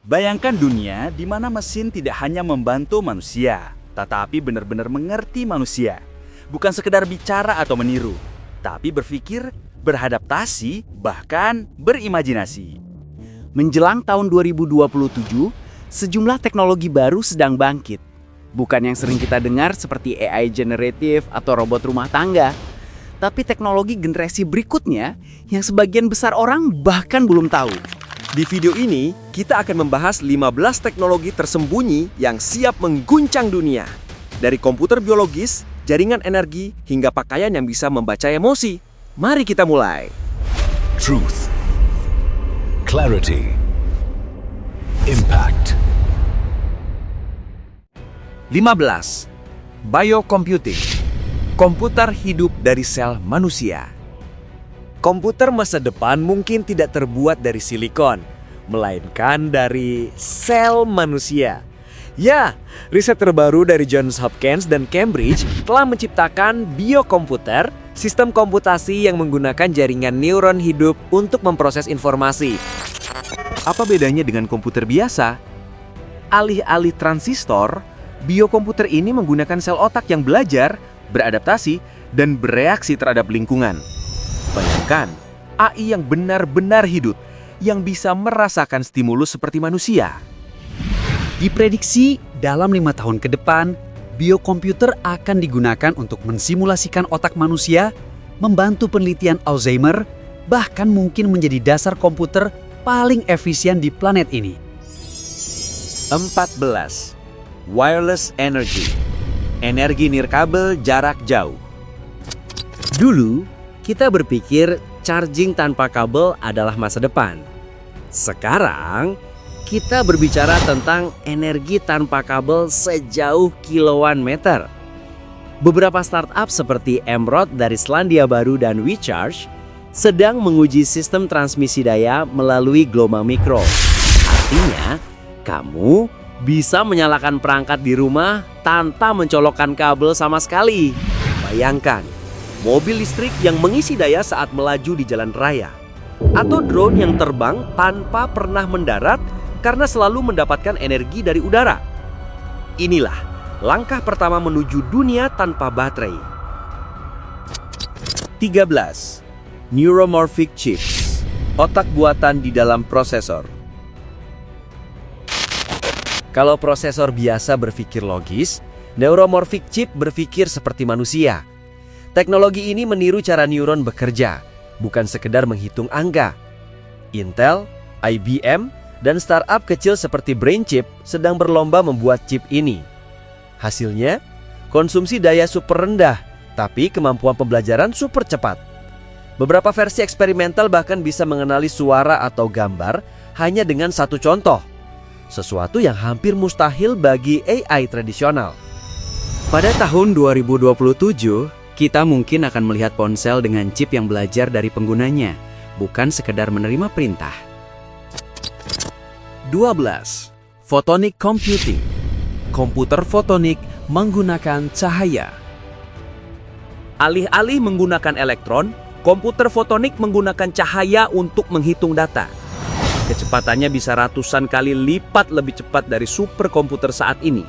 Bayangkan dunia di mana mesin tidak hanya membantu manusia, tetapi benar-benar mengerti manusia. Bukan sekedar bicara atau meniru, tapi berpikir, beradaptasi, bahkan berimajinasi. Menjelang tahun 2027, sejumlah teknologi baru sedang bangkit. Bukan yang sering kita dengar seperti AI generatif atau robot rumah tangga, tapi teknologi generasi berikutnya yang sebagian besar orang bahkan belum tahu. Di video ini, kita akan membahas 15 teknologi tersembunyi yang siap mengguncang dunia. Dari komputer biologis, jaringan energi, hingga pakaian yang bisa membaca emosi. Mari kita mulai. Truth, clarity, impact. 15. Biocomputing. Komputer hidup dari sel manusia. Komputer masa depan mungkin tidak terbuat dari silikon, melainkan dari sel manusia. Ya, riset terbaru dari Johns Hopkins dan Cambridge telah menciptakan biokomputer, sistem komputasi yang menggunakan jaringan neuron hidup untuk memproses informasi. Apa bedanya dengan komputer biasa? Alih-alih transistor, biokomputer ini menggunakan sel otak yang belajar, beradaptasi, dan bereaksi terhadap lingkungan. Bayangkan, AI yang benar-benar hidup, yang bisa merasakan stimulus seperti manusia. Diprediksi dalam 5 tahun ke depan, biokomputer akan digunakan untuk mensimulasikan otak manusia, membantu penelitian Alzheimer, bahkan mungkin menjadi dasar komputer paling efisien di planet ini. 14. Wireless energy. Energi nirkabel jarak jauh. Dulu, kita berpikir charging tanpa kabel adalah masa depan. Sekarang, kita berbicara tentang energi tanpa kabel sejauh kiloan meter. Beberapa startup seperti Emrod dari Selandia Baru dan WeCharge sedang menguji sistem transmisi daya melalui gelombang mikro. Artinya, kamu bisa menyalakan perangkat di rumah tanpa mencolokkan kabel sama sekali. Bayangkan, mobil listrik yang mengisi daya saat melaju di jalan raya. Atau drone yang terbang tanpa pernah mendarat karena selalu mendapatkan energi dari udara. Inilah langkah pertama menuju dunia tanpa baterai. 13. Neuromorphic chips. Otak buatan di dalam prosesor. Kalau prosesor biasa berpikir logis, neuromorphic chip berpikir seperti manusia. Teknologi ini meniru cara neuron bekerja, bukan sekedar menghitung angka. Intel, IBM, dan startup kecil seperti BrainChip sedang berlomba membuat chip ini. Hasilnya, konsumsi daya super rendah, tapi kemampuan pembelajaran super cepat. Beberapa versi eksperimental bahkan bisa mengenali suara atau gambar hanya dengan satu contoh. Sesuatu yang hampir mustahil bagi AI tradisional. Pada tahun 2027, kita mungkin akan melihat ponsel dengan chip yang belajar dari penggunanya, bukan sekedar menerima perintah. 12. Photonic computing. Komputer fotonik menggunakan cahaya. Alih-alih menggunakan elektron, komputer fotonik menggunakan cahaya untuk menghitung data. Kecepatannya bisa ratusan kali lipat lebih cepat dari superkomputer saat ini.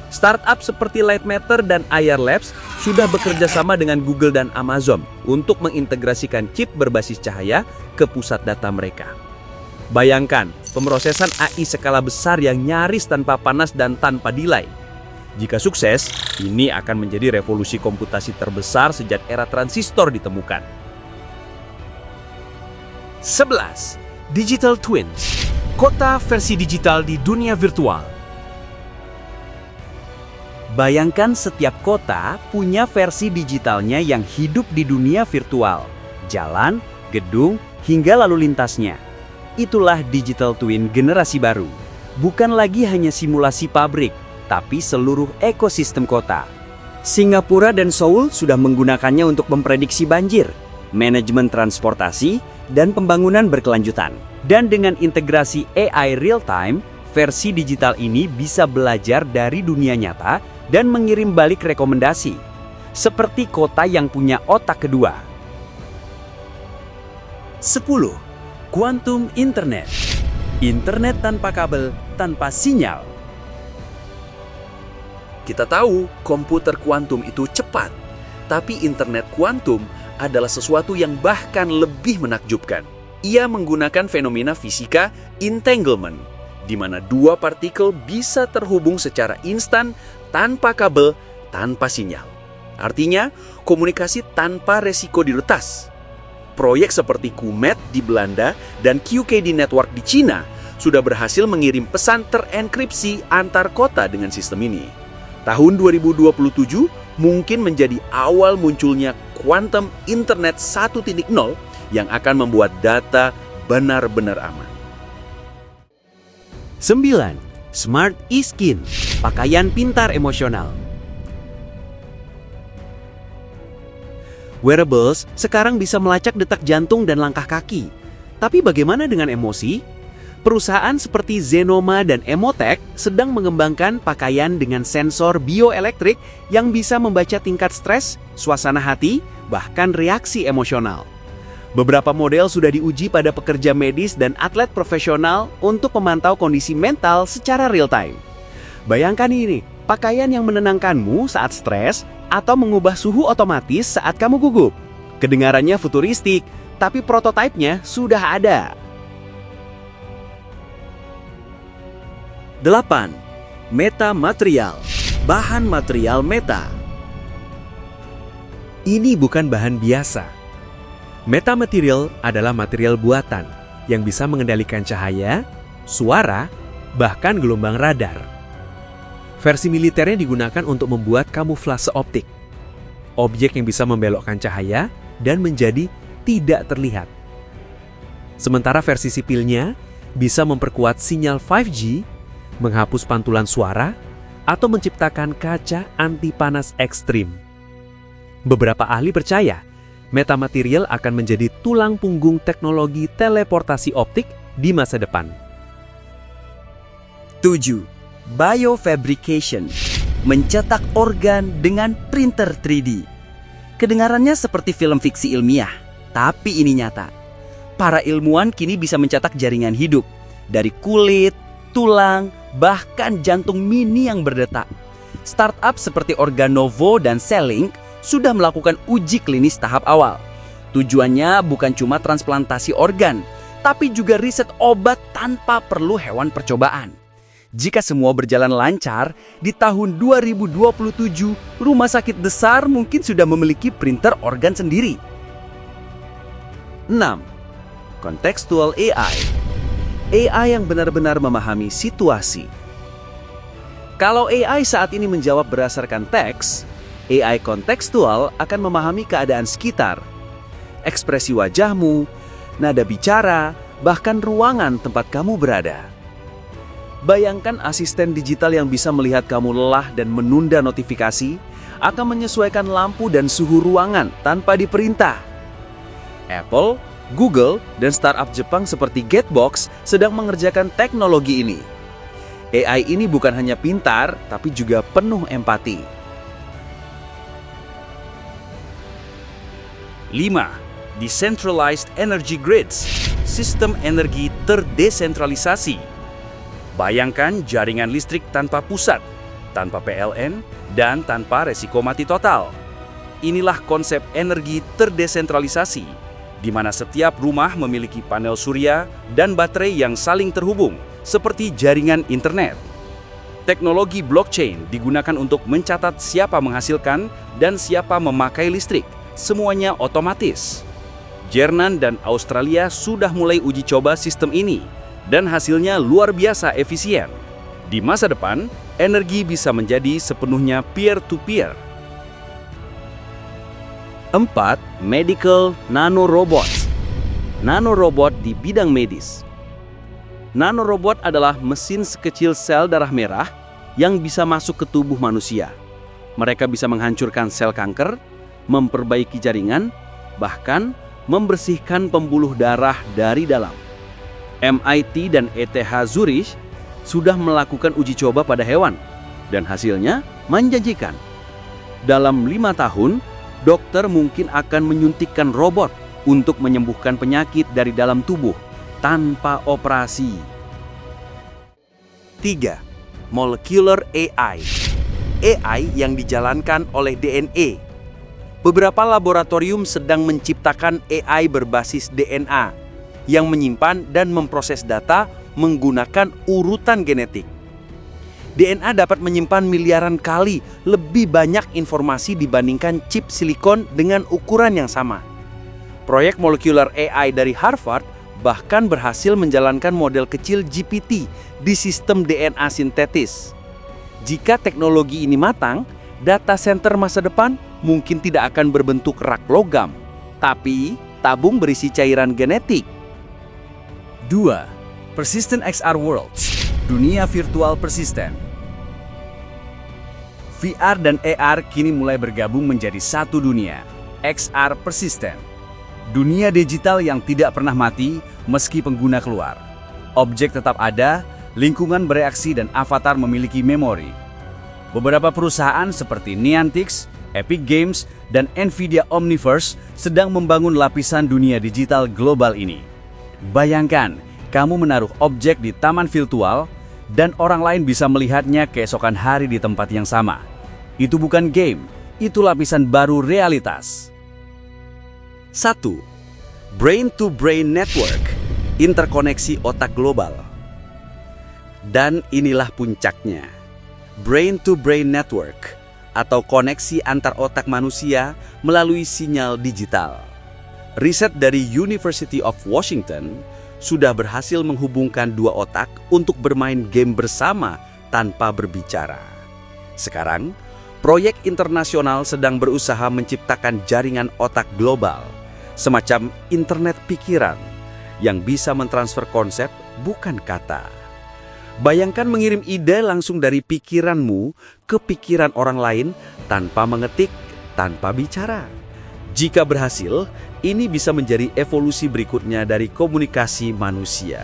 Startup seperti Lightmatter dan Ayar Labs sudah bekerja sama dengan Google dan Amazon untuk mengintegrasikan chip berbasis cahaya ke pusat data mereka. Bayangkan, pemrosesan AI skala besar yang nyaris tanpa panas dan tanpa delay. Jika sukses, ini akan menjadi revolusi komputasi terbesar sejak era transistor ditemukan. 11. Digital Twins. Kota versi digital di dunia virtual. Bayangkan setiap kota punya versi digitalnya yang hidup di dunia virtual. Jalan, gedung, hingga lalu lintasnya. Itulah digital twin generasi baru. Bukan lagi hanya simulasi pabrik, tapi seluruh ekosistem kota. Singapura dan Seoul sudah menggunakannya untuk memprediksi banjir, manajemen transportasi, dan pembangunan berkelanjutan. Dan dengan integrasi AI real-time, versi digital ini bisa belajar dari dunia nyata dan mengirim balik rekomendasi, seperti kota yang punya otak kedua. 10. Quantum Internet. Internet tanpa kabel, tanpa sinyal. Kita tahu komputer kuantum itu cepat, tapi internet kuantum adalah sesuatu yang bahkan lebih menakjubkan. Ia menggunakan fenomena fisika entanglement, di mana dua partikel bisa terhubung secara instan tanpa kabel, tanpa sinyal. Artinya, komunikasi tanpa resiko diretas. Proyek seperti QMET di Belanda dan QKD Network di Cina sudah berhasil mengirim pesan terenkripsi antar kota dengan sistem ini. Tahun 2027 mungkin menjadi awal munculnya Quantum Internet 1.0 yang akan membuat data benar-benar aman. 9. Smart e-skin, pakaian pintar emosional. Wearables sekarang bisa melacak detak jantung dan langkah kaki. Tapi bagaimana dengan emosi? Perusahaan seperti Zenoma dan Emotek sedang mengembangkan pakaian dengan sensor bioelektrik yang bisa membaca tingkat stres, suasana hati, bahkan reaksi emosional. Beberapa model sudah diuji pada pekerja medis dan atlet profesional untuk memantau kondisi mental secara real-time. Bayangkan ini, pakaian yang menenangkanmu saat stres atau mengubah suhu otomatis saat kamu gugup. Kedengarannya futuristik, tapi prototipenya sudah ada. 8. Metamaterial, bahan material meta. Ini bukan bahan biasa. Metamaterial adalah material buatan yang bisa mengendalikan cahaya, suara, bahkan gelombang radar. Versi militernya digunakan untuk membuat kamuflase optik, objek yang bisa membelokkan cahaya dan menjadi tidak terlihat. Sementara versi sipilnya bisa memperkuat sinyal 5G, menghapus pantulan suara, atau menciptakan kaca anti panas ekstrim. Beberapa ahli percaya, metamaterial akan menjadi tulang punggung teknologi teleportasi optik di masa depan. 7. Biofabrication, mencetak organ dengan printer 3D. Kedengarannya seperti film fiksi ilmiah, tapi ini nyata. Para ilmuwan kini bisa mencetak jaringan hidup dari kulit, tulang, bahkan jantung mini yang berdetak. Startup seperti Organovo dan Cellink sudah melakukan uji klinis tahap awal. Tujuannya bukan cuma transplantasi organ, tapi juga riset obat tanpa perlu hewan percobaan. Jika semua berjalan lancar, di tahun 2027, rumah sakit besar mungkin sudah memiliki printer organ sendiri. 6. Contextual AI, AI yang benar-benar memahami situasi. Kalau AI saat ini menjawab berdasarkan teks, AI kontekstual akan memahami keadaan sekitar, ekspresi wajahmu, nada bicara, bahkan ruangan tempat kamu berada. Bayangkan asisten digital yang bisa melihat kamu lelah dan menunda notifikasi, akan menyesuaikan lampu dan suhu ruangan tanpa diperintah. Apple, Google, dan startup Jepang seperti Getbox sedang mengerjakan teknologi ini. AI ini bukan hanya pintar, tapi juga penuh empati. 5. Decentralized Energy Grids, sistem energi terdesentralisasi. Bayangkan jaringan listrik tanpa pusat, tanpa PLN, dan tanpa resiko mati total. Inilah konsep energi terdesentralisasi, di mana setiap rumah memiliki panel surya dan baterai yang saling terhubung, seperti jaringan internet. Teknologi blockchain digunakan untuk mencatat siapa menghasilkan dan siapa memakai listrik, semuanya otomatis. Jerman dan Australia sudah mulai uji coba sistem ini, dan hasilnya luar biasa efisien. Di masa depan, energi bisa menjadi sepenuhnya peer-to-peer. 4. Medical Nanorobots, nanorobot di bidang medis. Nanorobot adalah mesin sekecil sel darah merah yang bisa masuk ke tubuh manusia. Mereka bisa menghancurkan sel kanker, memperbaiki jaringan, bahkan membersihkan pembuluh darah dari dalam. MIT dan ETH Zurich sudah melakukan uji coba pada hewan, dan hasilnya menjanjikan. Dalam 5 tahun, dokter mungkin akan menyuntikkan robot untuk menyembuhkan penyakit dari dalam tubuh tanpa operasi. 3. Molecular AI. AI yang dijalankan oleh DNA. Beberapa laboratorium sedang menciptakan AI berbasis DNA yang menyimpan dan memproses data menggunakan urutan genetik. DNA dapat menyimpan miliaran kali lebih banyak informasi dibandingkan chip silikon dengan ukuran yang sama. Proyek Molecular AI dari Harvard bahkan berhasil menjalankan model kecil GPT di sistem DNA sintetis. Jika teknologi ini matang, data center masa depan mungkin tidak akan berbentuk rak logam, tapi tabung berisi cairan genetik. 2. Persistent XR Worlds, dunia virtual persisten. VR dan AR kini mulai bergabung menjadi satu dunia, XR persisten. Dunia digital yang tidak pernah mati meski pengguna keluar. Objek tetap ada, lingkungan bereaksi dan avatar memiliki memori. Beberapa perusahaan seperti Niantic, Epic Games, dan Nvidia Omniverse sedang membangun lapisan dunia digital global ini. Bayangkan, kamu menaruh objek di taman virtual dan orang lain bisa melihatnya keesokan hari di tempat yang sama. Itu bukan game, itu lapisan baru realitas. 1. Brain-to-Brain Network, interkoneksi otak global. Dan inilah puncaknya. Brain-to-Brain Network, atau koneksi antar otak manusia melalui sinyal digital. Riset dari University of Washington sudah berhasil menghubungkan dua otak untuk bermain game bersama tanpa berbicara. Sekarang, proyek internasional sedang berusaha menciptakan jaringan otak global, semacam internet pikiran, yang bisa mentransfer konsep bukan kata. Bayangkan mengirim ide langsung dari pikiranmu ke pikiran orang lain tanpa mengetik, tanpa bicara. Jika berhasil, ini bisa menjadi evolusi berikutnya dari komunikasi manusia.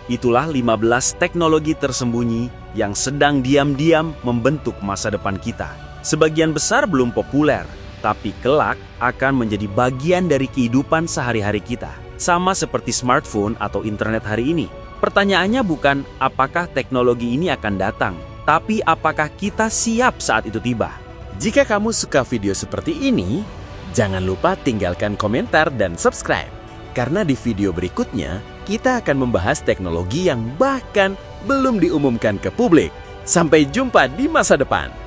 Itulah 15 teknologi tersembunyi yang sedang diam-diam membentuk masa depan kita. Sebagian besar belum populer, tapi kelak akan menjadi bagian dari kehidupan sehari-hari kita. Sama seperti smartphone atau internet hari ini. Pertanyaannya bukan apakah teknologi ini akan datang, tapi apakah kita siap saat itu tiba. Jika kamu suka video seperti ini, jangan lupa tinggalkan komentar dan subscribe. Karena di video berikutnya, kita akan membahas teknologi yang bahkan belum diumumkan ke publik. Sampai jumpa di masa depan.